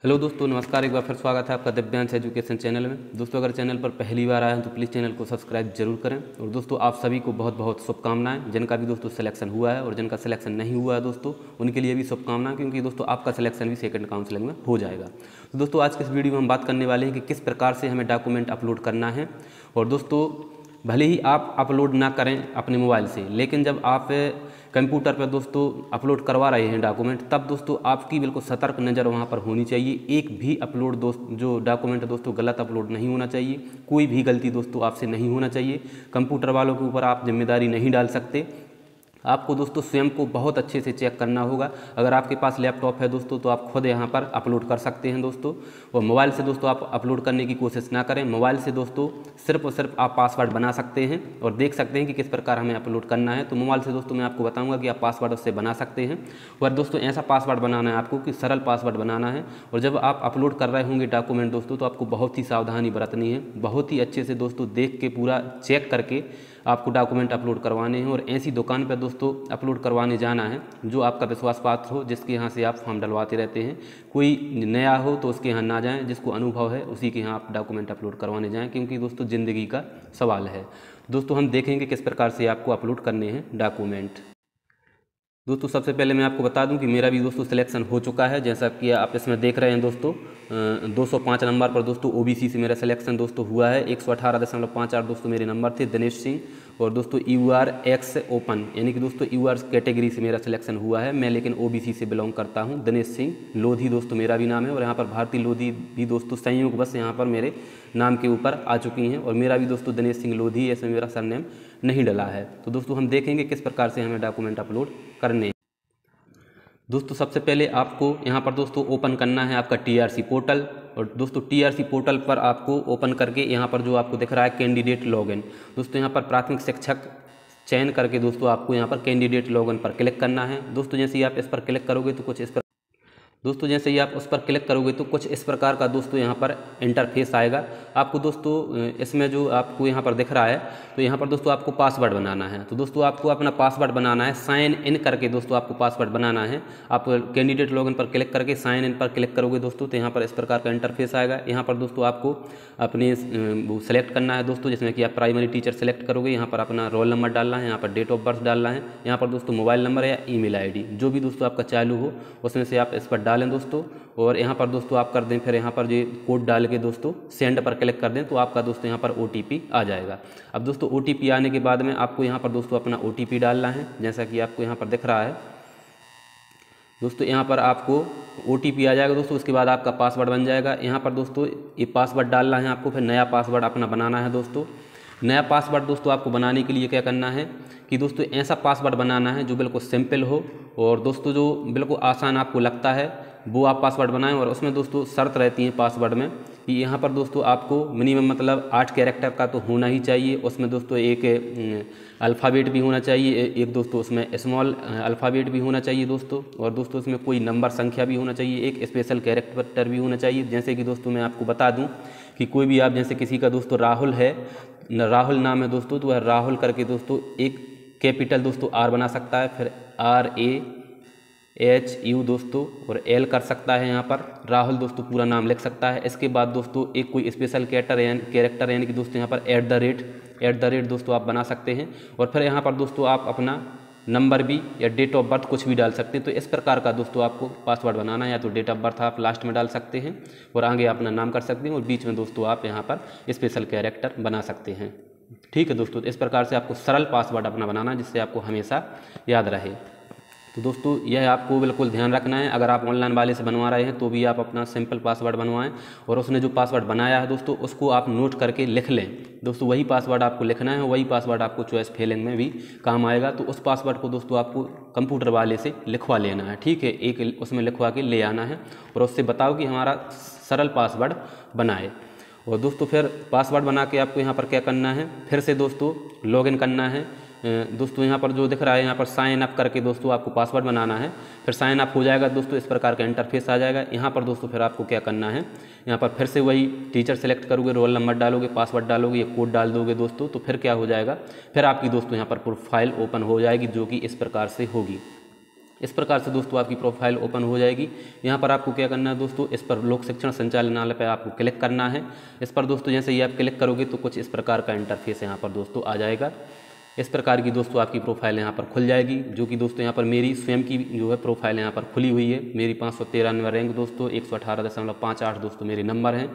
Hello दोस्तों, नमस्कार। एक बार फिर स्वागत है आपका दिव्यांश एजुकेशन चैनल में। दोस्तों, अगर चैनल पर पहली बार आए हैं तो प्लीज़ चैनल को सब्सक्राइब जरूर करें। और दोस्तों, आप सभी को बहुत बहुत शुभकामनाएं। जिनका भी दोस्तों सिलेक्शन हुआ है और जिनका सिलेक्शन नहीं हुआ है दोस्तों, उनके लिए भी शुभकामनाएं, क्योंकि दोस्तों आपका सिलेक्शन भी सेकंड काउंसलिंग में हो जाएगा। तो दोस्तों, आज के इस वीडियो में हम बात करने वाले हैं कि किस प्रकार से हमें डॉक्यूमेंट अपलोड करना है। और दोस्तों, भले ही आप अपलोड ना करें अपने मोबाइल से, लेकिन जब आप कंप्यूटर पर दोस्तों अपलोड करवा रहे हैं डॉक्यूमेंट, तब दोस्तों आपकी बिल्कुल सतर्क नज़र वहाँ पर होनी चाहिए। एक भी अपलोड जो डॉक्यूमेंट दोस्तों गलत अपलोड नहीं होना चाहिए। कोई भी गलती दोस्तों आपसे नहीं होना चाहिए। कंप्यूटर वालों के ऊपर आप जिम्मेदारी नहीं डाल सकते। आपको दोस्तों स्वयं को बहुत अच्छे से चेक करना होगा। अगर आपके पास लैपटॉप है दोस्तों, तो आप खुद यहाँ पर अपलोड कर सकते हैं दोस्तों। और मोबाइल से दोस्तों आप अपलोड करने की कोशिश ना करें। मोबाइल से दोस्तों सिर्फ और सिर्फ आप पासवर्ड बना सकते हैं और देख सकते हैं कि किस प्रकार हमें अपलोड करना है। तो मोबाइल से दोस्तों मैं आपको बताऊंगा कि आप पासवर्ड उससे बना सकते हैं। और दोस्तों, ऐसा पासवर्ड बनाना है आपको कि सरल पासवर्ड बनाना है। और जब आप अपलोड कर रहे होंगे डॉक्यूमेंट दोस्तों, तो आपको बहुत ही सावधानी बरतनी है। बहुत ही अच्छे से दोस्तों देख के पूरा चेक करके आपको डॉक्यूमेंट अपलोड करवाने हैं। और ऐसी दुकान पर दोस्तों अपलोड करवाने जाना है जो आपका विश्वास पात्र हो, जिसके यहाँ से आप फॉर्म डलवाते रहते हैं। कोई नया हो तो उसके यहाँ ना जाएं, जिसको अनुभव है उसी के यहाँ आप डॉक्यूमेंट अपलोड करवाने जाएं, क्योंकि दोस्तों ज़िंदगी का सवाल है। दोस्तों, हम देखेंगे किस प्रकार से आपको अपलोड करने हैं डॉक्यूमेंट। दोस्तों, सबसे पहले मैं आपको बता दूं कि मेरा भी दोस्तों सिलेक्शन हो चुका है। जैसा कि आप इसमें देख रहे हैं दोस्तों, 205 नंबर पर दोस्तों ओबीसी से मेरा सिलेक्शन दोस्तों हुआ है। 118.58 दोस्तों मेरे नंबर थे, दिनेश सिंह। और दोस्तों यूआर एक्स ओपन, यानी कि दोस्तों यूआर कैटेगरी से मेरा सिलेक्शन हुआ है। मैं लेकिन ओबीसी से बिलोंग करता हूं। दिनेश सिंह लोधी दोस्तों मेरा भी नाम है। और यहाँ पर भारती लोधी भी दोस्तों संयोग बस यहाँ पर मेरे नाम के ऊपर आ चुकी हैं। और मेरा भी दोस्तों दिनेश सिंह लोधी, इसमें मेरा सरनेम नहीं डला है। तो दोस्तों हम देखेंगे किस प्रकार से हमें डॉक्यूमेंट अपलोड करने हैं। दोस्तों, सबसे पहले आपको यहाँ पर दोस्तों ओपन करना है आपका टीआरसी पोर्टल। और दोस्तों टीआरसी पोर्टल पर आपको ओपन करके यहाँ पर जो आपको दिख रहा है कैंडिडेट लॉगिन, दोस्तों यहाँ पर प्राथमिक शिक्षक चयन करके दोस्तों आपको यहाँ पर कैंडिडेट लॉगिन पर क्लिक करना है। दोस्तों जैसे ही आप इस पर क्लिक करोगे तो कुछ इस जैसे ही आप उस पर क्लिक करोगे तो कुछ इस प्रकार का दोस्तों यहाँ पर इंटरफेस आएगा। आपको दोस्तों इसमें जो आपको यहाँ पर दिख रहा है, तो यहाँ पर दोस्तों आपको पासवर्ड बनाना है। तो दोस्तों आपको अपना पासवर्ड बनाना है, साइन इन करके दोस्तों आपको पासवर्ड बनाना है। आप कैंडिडेट लॉगिन पर क्लिक करके साइन इन पर क्लिक करोगे दोस्तों, तो यहाँ पर इस प्रकार का इंटरफेस आएगा। यहाँ पर दोस्तों आपको अपने वो सेलेक्ट करना है दोस्तों, जिसमें कि आप प्राइमरी टीचर सेलेक्ट करोगे। यहाँ पर अपना रोल नंबर डालना है, यहाँ पर डेट ऑफ बर्थ डालना है, यहाँ पर दोस्तों मोबाइल नंबर या ईमेल आईडी जो भी दोस्तों आपका चालू हो उसमें से आप इस पर डालें दोस्तों। और यहाँ पर दोस्तों आप कर दें, फिर यहाँ पर जो कोड डाल के दोस्तों सेंड पर क्लिक कर दें, तो आपका दोस्तों यहाँ पर ओटीपी आ जाएगा। अब दोस्तों ओटीपी आने के बाद में आपको यहाँ पर दोस्तों अपना ओटीपी डालना है, जैसा कि आपको यहाँ पर दिख रहा है दोस्तों। यहाँ पर आपको ओटीपी आ जाएगा दोस्तों, उसके बाद आपका पासवर्ड बन जाएगा। यहाँ पर दोस्तों ये पासवर्ड डालना है आपको, फिर नया पासवर्ड अपना बनाना है दोस्तों। नया पासवर्ड दोस्तों आपको बनाने के लिए क्या करना है कि दोस्तों ऐसा पासवर्ड बनाना है जो बिल्कुल सिंपल हो, और दोस्तों जो बिल्कुल आसान आपको लगता है वो आप पासवर्ड बनाएं। और उसमें दोस्तों शर्त रहती है पासवर्ड में कि यहाँ पर दोस्तों आपको मिनिमम मतलब 8 कैरेक्टर का तो होना ही चाहिए। उसमें दोस्तों एक अल्फ़ाबेट भी होना चाहिए, एक दोस्तों उसमें स्मॉल अल्फ़ाबेट भी होना चाहिए दोस्तों। और दोस्तों उसमें कोई नंबर संख्या भी होना चाहिए, एक स्पेशल कैरेक्टर भी होना चाहिए। जैसे कि दोस्तों मैं आपको बता दूं कि कोई भी आप, जैसे किसी का दोस्तों राहुल है, राहुल नाम है दोस्तों, तो वह राहुल करके दोस्तों एक कैपिटल दोस्तों आर बना सकता है, फिर RAHU दोस्तों और L कर सकता है। यहाँ पर राहुल दोस्तों पूरा नाम लिख सकता है। इसके बाद दोस्तों एक कोई स्पेशल कैरेक्टर यानी कि दोस्तों यहाँ पर @ दोस्तों आप बना सकते हैं। और फिर यहाँ पर दोस्तों आप अपना नंबर भी या डेट ऑफ बर्थ कुछ भी डाल सकते हैं। तो इस प्रकार का दोस्तों आपको पासवर्ड बनाना है, या तो डेट ऑफ बर्थ आप लास्ट में डाल सकते हैं और आगे अपना नाम कर सकते हैं, और बीच में दोस्तों आप यहाँ पर स्पेशल कैरेक्टर बना सकते हैं। ठीक है दोस्तों, इस प्रकार से आपको सरल पासवर्ड अपना बनाना है जिससे आपको हमेशा याद रहे। तो दोस्तों यह आपको बिल्कुल ध्यान रखना है। अगर आप ऑनलाइन वाले से बनवा रहे हैं तो भी आप अपना सिंपल पासवर्ड बनवाएं, और उसने जो पासवर्ड बनाया है दोस्तों उसको आप नोट करके लिख लें दोस्तों। वही पासवर्ड आपको लिखना है, वही पासवर्ड आपको चॉइस फिलिंग में भी काम आएगा। तो उस पासवर्ड को दोस्तों आपको कंप्यूटर वाले से लिखवा लेना है, ठीक है। एक उसमें लिखवा के ले आना है और उससे बताओ कि हमारा सरल पासवर्ड बनाए। और दोस्तों फिर पासवर्ड बना के आपको यहाँ पर क्या करना है, फिर से दोस्तों लॉगिन करना है दोस्तों। यहाँ पर जो दिख रहा है यहाँ पर साइन अप करके दोस्तों आपको पासवर्ड बनाना है, फिर साइन अप हो जाएगा दोस्तों। इस प्रकार का इंटरफेस आ जाएगा। यहाँ पर दोस्तों फिर आपको क्या करना है, यहाँ पर फिर से वही टीचर सेलेक्ट करोगे, रोल नंबर डालोगे, पासवर्ड डालोगे, ये कोड डाल दोगे दोस्तों। तो फिर क्या हो जाएगा, फिर आपकी दोस्तों यहाँ पर प्रोफाइल ओपन हो जाएगी, जो कि इस प्रकार से होगी। इस प्रकार से दोस्तों आपकी प्रोफाइल ओपन हो जाएगी। यहाँ पर आपको क्या करना है दोस्तों, इस पर लोक शिक्षण संचालनालय पर आपको क्लिक करना है। इस पर दोस्तों जैसे ही आप क्लिक करोगे तो कुछ इस प्रकार का इंटरफेस यहाँ पर दोस्तों आ जाएगा। इस प्रकार की दोस्तों आपकी प्रोफाइल यहाँ पर खुल जाएगी, जो कि दोस्तों यहाँ पर मेरी स्वयं की जो है प्रोफाइल यहाँ पर खुली हुई है। मेरी 513 रैंक दोस्तों, 118.58 दोस्तों मेरे नंबर हैं।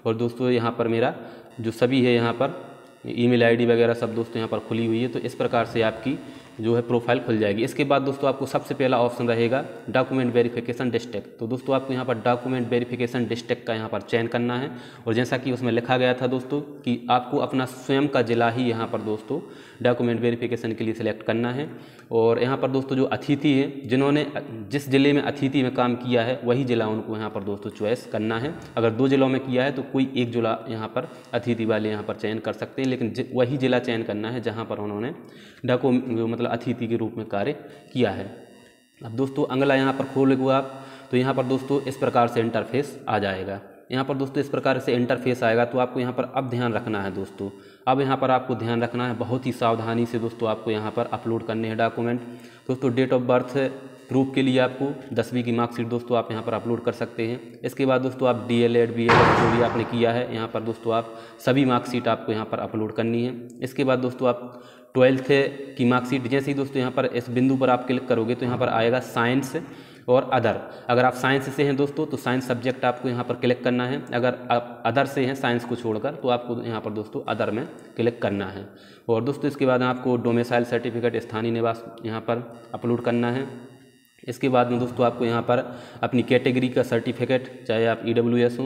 और दोस्तों यहाँ पर मेरा जो सभी है यहाँ पर ईमेल आईडी वगैरह सब दोस्तों यहाँ पर खुली हुई है। तो इस प्रकार से आपकी जो है प्रोफाइल खुल जाएगी। इसके बाद दोस्तों आपको सबसे पहला ऑप्शन रहेगा डॉक्यूमेंट वेरिफिकेशन डिस्ट्रिक्ट। तो दोस्तों आपको यहाँ पर डॉक्यूमेंट वेरिफिकेशन डिस्ट्रिक्ट का यहाँ पर चयन करना है। और जैसा कि उसमें लिखा गया था दोस्तों कि आपको अपना स्वयं का जिला ही यहाँ पर दोस्तों डॉक्यूमेंट वेरिफिकेशन के लिए सिलेक्ट करना है। और यहाँ पर दोस्तों जो अतिथि हैं, जिन्होंने जिस ज़िले में अतिथि में काम किया है वही ज़िला उनको यहाँ पर दोस्तों चॉइस करना है। अगर 2 जिलों में किया है तो कोई एक जिला यहाँ पर अतिथि वाले यहाँ पर चयन कर सकते हैं, लेकिन वही ज़िला चयन करना है जहाँ पर उन्होंने मतलब अतिथि के रूप में कार्य किया है। अब दोस्तों अगला यहाँ पर खोलोगे आप तो यहाँ पर दोस्तों इस प्रकार से इंटरफेस आ जाएगा। यहाँ पर दोस्तों इस प्रकार से इंटरफेस आएगा तो आपको यहाँ पर अब ध्यान रखना है दोस्तों, अब यहाँ पर आपको ध्यान रखना है बहुत ही सावधानी से दोस्तों। आपको यहाँ पर अपलोड करने हैं डॉक्यूमेंट दोस्तों। डेट ऑफ बर्थ प्रूफ के लिए आपको 10वीं की मार्कशीट दोस्तों आप यहाँ पर अपलोड कर सकते हैं। इसके बाद दोस्तों आप DLED BEd जो भी आपने किया है यहाँ पर दोस्तों आप सभी मार्कशीट आपको यहाँ पर अपलोड करनी है। इसके बाद दोस्तों आप 12th की मार्कशीट, जैसे ही दोस्तों यहाँ पर इस बिंदु पर आप क्लिक करोगे तो यहाँ पर आएगा साइंस और अदर। अगर आप साइंस से हैं दोस्तों तो साइंस सब्जेक्ट आपको यहाँ पर क्लिक करना है। अगर आप अदर से हैं साइंस को छोड़कर तो आपको यहाँ पर दोस्तों अदर में क्लिक करना है। और दोस्तों इसके बाद आपको डोमिसाइल सर्टिफिकेट, स्थानीय निवास यहाँ पर अपलोड करना है। इसके बाद में दोस्तों आपको यहाँ पर अपनी कैटेगरी का सर्टिफिकेट, चाहे आप EWS हो,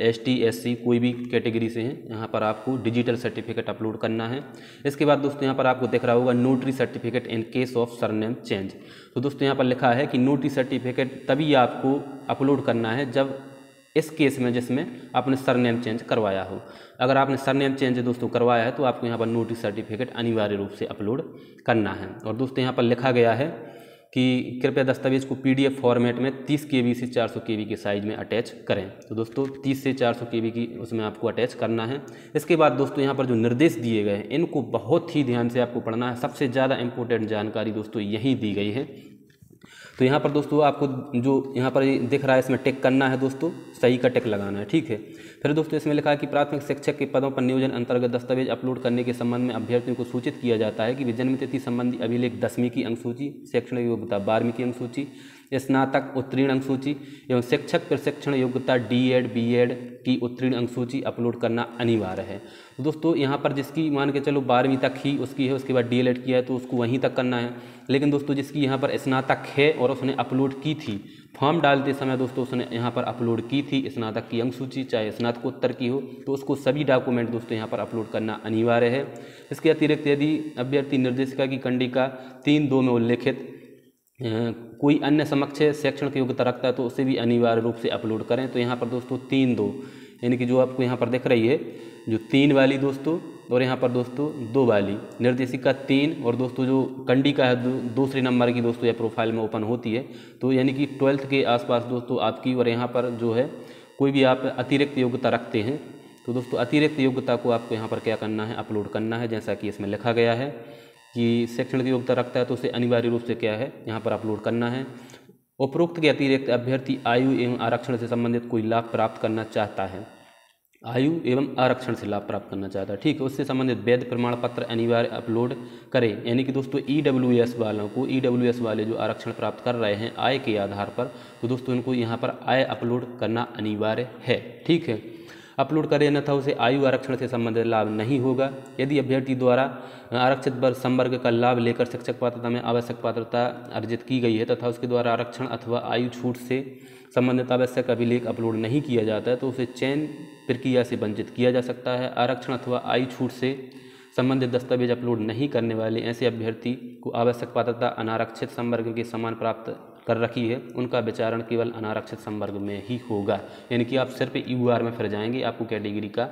ST SC कोई भी कैटेगरी से हैं, यहाँ पर आपको डिजिटल सर्टिफिकेट अपलोड करना है। इसके बाद दोस्तों यहाँ पर आपको दिख रहा होगा notary certificate in case of surname change. तो दोस्तों यहाँ पर लिखा है कि नोटरी सर्टिफिकेट तभी आपको अपलोड करना है जब इस केस में जिसमें आपने सरनेम चेंज करवाया हो। अगर आपने सरनेम चेंज दोस्तों करवाया है तो आपको यहाँ पर नोटरी सर्टिफिकेट अनिवार्य रूप से अपलोड करना है। और दोस्तों यहाँ पर लिखा गया है कि कृपया दस्तावेज को PDF फॉर्मेट में 30 KB से 400 KB के साइज में अटैच करें। तो दोस्तों 30 से 400 KB की उसमें आपको अटैच करना है। इसके बाद दोस्तों यहाँ पर जो निर्देश दिए गए हैं इनको बहुत ही ध्यान से आपको पढ़ना है। सबसे ज़्यादा इंपॉर्टेंट जानकारी दोस्तों यहीं दी गई है। तो यहाँ पर दोस्तों आपको जो यहाँ पर दिख रहा है इसमें टिक करना है दोस्तों, सही का टिक लगाना है, ठीक है। फिर दोस्तों इसमें लिखा है कि प्राथमिक शिक्षक के पदों पर नियोजन अंतर्गत दस्तावेज अपलोड करने के संबंध में अभ्यर्थियों को सूचित किया जाता है कि वे जन्म तिथि संबंधी अभिलेख 10वीं की अंकसूची, शैक्षणिक योग्यता 12वीं की अंकसूची, स्नातक उत्तीर्ण अंकसूची एवं शिक्षक प्रशिक्षण योग्यता DED BEd की उत्तीर्ण अंकसूची अपलोड करना अनिवार्य है। तो दोस्तों यहाँ पर जिसकी मान के चलो 12वीं तक ही उसकी है, उसके बाद DLED किया है तो उसको वहीं तक करना है। लेकिन दोस्तों जिसकी यहाँ पर स्नातक है और उसने अपलोड की थी, फॉर्म डालते समय दोस्तों उसने यहाँ पर अपलोड की थी स्नातक की अंकसूची, चाहे स्नातकोत्तर की हो, तो उसको सभी डॉक्यूमेंट दोस्तों यहाँ पर अपलोड करना अनिवार्य है। इसके अतिरिक्त यदि अभ्यर्थी निर्देशिका की कंडिका 3.2 में उल्लेखित कोई अन्य समक्ष शैक्षणिक योग्यता रखता है तो उसे भी अनिवार्य रूप से अपलोड करें। तो यहाँ पर दोस्तों 3.2 यानी कि जो आपको यहाँ पर दिख रही है जो 3 वाली दोस्तों, और यहाँ पर दोस्तों 2 वाली निर्देशिका 3, और दोस्तों जो कंडिका है दूसरे नंबर की दोस्तों यह प्रोफाइल में ओपन होती है। तो यानी कि 12th के आसपास दोस्तों आपकी, और यहाँ पर जो है कोई भी आप अतिरिक्त योग्यता रखते हैं तो दोस्तों अतिरिक्त योग्यता को आपको यहाँ पर क्या करना है, अपलोड करना है। जैसा कि इसमें लिखा गया है कि शैक्षणिक योग्यता रखता है तो उसे अनिवार्य रूप से क्या है यहाँ पर अपलोड करना है। उपरोक्त के अतिरिक्त अभ्यर्थी आयु एवं आरक्षण से संबंधित कोई लाभ प्राप्त करना चाहता है, आयु एवं आरक्षण से लाभ प्राप्त करना चाहता है, ठीक है, उससे संबंधित वैध प्रमाण पत्र अनिवार्य अपलोड करें। यानी कि दोस्तों EWS वालों को, EWS वाले जो आरक्षण प्राप्त कर रहे हैं आय के आधार पर, तो दोस्तों इनको यहाँ पर आय अपलोड करना अनिवार्य है, ठीक है। अपलोड करें अन्यथा उसे आयु आरक्षण से संबंधित लाभ नहीं होगा। यदि अभ्यर्थी द्वारा आरक्षित वर्ग संवर्ग का लाभ लेकर शिक्षक पात्रता में आवश्यक पात्रता अर्जित की गई है तथा उसके द्वारा आरक्षण अथवा आयु छूट से संबंधित आवश्यक अभिलेख अपलोड नहीं किया जाता है तो उसे चयन प्रक्रिया से वंचित किया जा सकता है। आरक्षण अथवा आयु छूट से संबंधित दस्तावेज अपलोड नहीं करने वाले ऐसे अभ्यर्थी को आवश्यक पात्रता अनारक्षित संवर्ग के समान प्राप्त कर रखी है, उनका विचारण केवल अनारक्षित संवर्ग में ही होगा। यानी कि आप सिर्फ UR में फिर जाएंगे, आपको कैटेगरी का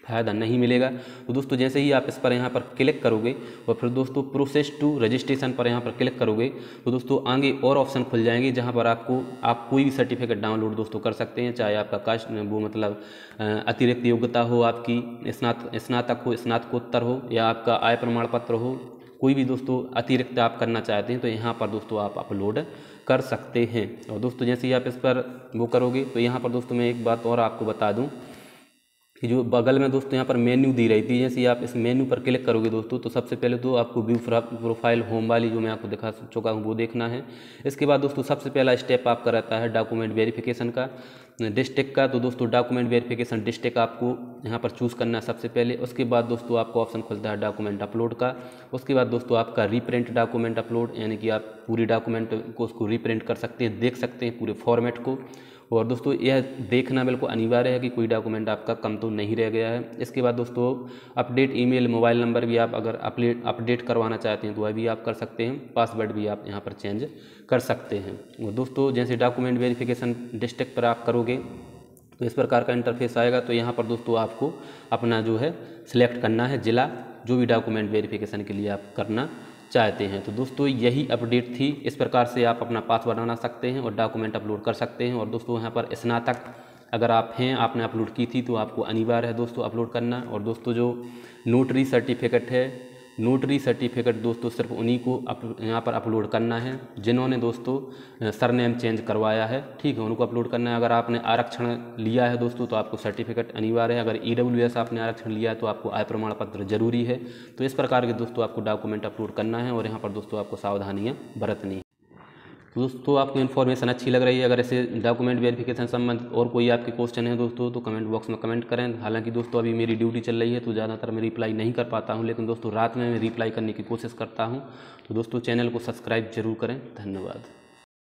फ़ायदा नहीं मिलेगा। तो दोस्तों जैसे ही आप इस पर यहाँ पर क्लिक करोगे और फिर दोस्तों प्रोसेस टू रजिस्ट्रेशन पर यहाँ पर क्लिक करोगे तो दोस्तों आगे और ऑप्शन खुल जाएंगे जहाँ पर आप कोई भी सर्टिफिकेट डाउनलोड दोस्तों कर सकते हैं, चाहे आपका कास्ट वो मतलब अतिरिक्त योग्यता हो, आपकी स्नातक हो, स्नातकोत्तर हो, या आपका आय प्रमाण पत्र हो, कोई भी दोस्तों अतिरिक्त आप करना चाहते हैं तो यहाँ पर दोस्तों आप अपलोड कर सकते हैं। और दोस्तों जैसे ही आप इस पर वो करोगे तो यहाँ पर दोस्तों मैं एक बात और आपको बता दूँ कि जो बगल में दोस्तों यहाँ पर मेन्यू दी रही थी, जैसे आप इस मेन्यू पर क्लिक करोगे दोस्तों तो सबसे पहले तो आपको व्यू प्रोफाइल होम वाली जो मैं आपको दिखा चुका हूँ वो देखना है। इसके बाद दोस्तों सबसे पहला स्टेप आपका रहता है डॉक्यूमेंट वेरिफिकेशन का, डिस्ट्रिक्ट का। तो दोस्तों डॉक्यूमेंट वेरिफिकेशन डिस्ट्रिक्ट आपको यहाँ पर चूज़ करना है सबसे पहले। उसके बाद दोस्तों आपको ऑप्शन खुलता है डॉक्यूमेंट अपलोड का। उसके बाद दोस्तों आपका रीप्रिंट डॉक्यूमेंट अपलोड, यानी कि आप पूरी डॉक्यूमेंट को उसको रीप्रिंट कर सकते हैं, देख सकते हैं पूरे फॉर्मेट को। और दोस्तों यह देखना बिल्कुल अनिवार्य है कि कोई डॉक्यूमेंट आपका कम तो नहीं रह गया है। इसके बाद दोस्तों अपडेट ईमेल मोबाइल नंबर भी आप अगर अपडेट करवाना चाहते हैं तो वह भी आप कर सकते हैं। पासवर्ड भी आप यहाँ पर चेंज कर सकते हैं। और दोस्तों जैसे डॉक्यूमेंट वेरिफिकेशन डिस्ट्रिक्ट पर आप करोगे तो इस प्रकार का इंटरफेस आएगा। तो यहाँ पर दोस्तों आपको अपना जो है सिलेक्ट करना है ज़िला, जो भी डॉक्यूमेंट वेरिफिकेशन के लिए आप करना चाहते हैं। तो दोस्तों यही अपडेट थी। इस प्रकार से आप अपना पासवर्ड बना सकते हैं और डॉक्यूमेंट अपलोड कर सकते हैं। और दोस्तों यहाँ पर स्नातक अगर आप हैं, आपने अपलोड की थी तो आपको अनिवार्य है दोस्तों अपलोड करना। और दोस्तों जो नोटरी सर्टिफिकेट है, नोटरी सर्टिफिकेट दोस्तों सिर्फ उन्हीं को यहाँ पर अपलोड करना है जिन्होंने दोस्तों सरनेम चेंज करवाया है, ठीक है, उनको अपलोड करना है। अगर आपने आरक्षण लिया है दोस्तों तो आपको सर्टिफिकेट अनिवार्य है। अगर EWS आपने आरक्षण लिया है तो आपको आय प्रमाण पत्र जरूरी है। तो इस प्रकार के दोस्तों आपको डॉक्यूमेंट अपलोड करना है और यहाँ पर दोस्तों आपको सावधानियाँ बरतनी है। तो दोस्तों आपको इन्फॉर्मेशन अच्छी लग रही है, अगर ऐसे डॉक्यूमेंट वेरिफिकेशन संबंधित और कोई आपके क्वेश्चन है दोस्तों तो कमेंट बॉक्स में कमेंट करें। हालांकि दोस्तों अभी मेरी ड्यूटी चल रही है तो ज़्यादातर मैं रिप्लाई नहीं कर पाता हूं, लेकिन दोस्तों रात में मैं रिप्लाई करने की कोशिश करता हूं। तो दोस्तों चैनल को सब्सक्राइब जरूर करें। धन्यवाद।